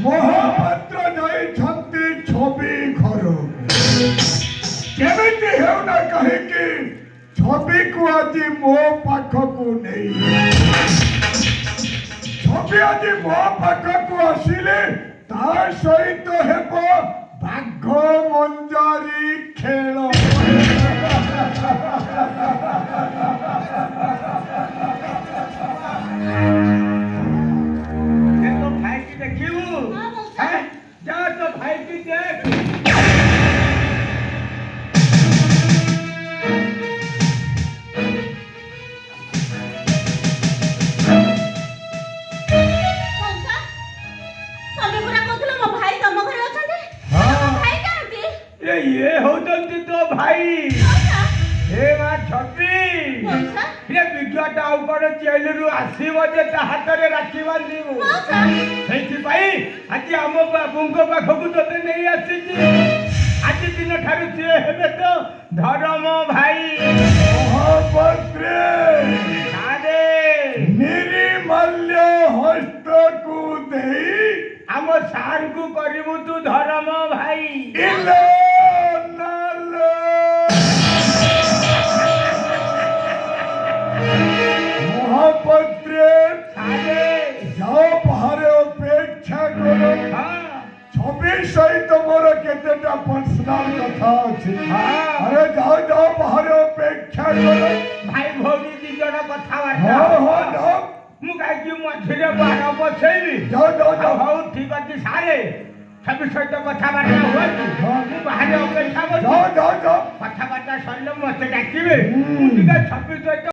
ମହାପାତ୍ର ଯାଇଛନ୍ତି ଛବି ଘର କେମିତି ହେଉନା କାହିଁକି ଛବିକୁ ଆଜି ମୋ ପାଖକୁ ନେଇ ଛବି ଆଜି ମୋ ପାଖକୁ ଆସିଲେ ତା ସହିତ ହେବ ବାଘ ମଞ୍ଜାରୀ ଖେଳ। ये होचंती तो भाई हे मा छपी ये विज्ञाटा ऊपर जेल रु आसीबो जे ता हाथ रे राखी बांधीबो सेठी भाई आज हम बाबूंको पाखकु तते नहीं आसी छी आज दिन ठारु जे हेबे तो धर्म भाई महापत्रे आदे निर्मल्य हस्त को देई हम सार को करिबु तू धर्म भाई इले महापत्रे जाओ बाहर अपेक्षा करो छबी सहित मोर केतेटा पर्सनल कथा अछि अरे जाओ जाओ बाहर अपेक्षा करो भाई भौजी दी जण कथा वार्ता हो जाओ मु काई कि मझिरे बार बसैली जाओ जाओ जाओ हो ठीक अछि सारे छबी सहित कथा वार्ता हो मु बाहर अपेक्षा करो जाओ जाओ जाओ कथा वार्ता सल्लो मते डाकिबे मु टिका छबी सहित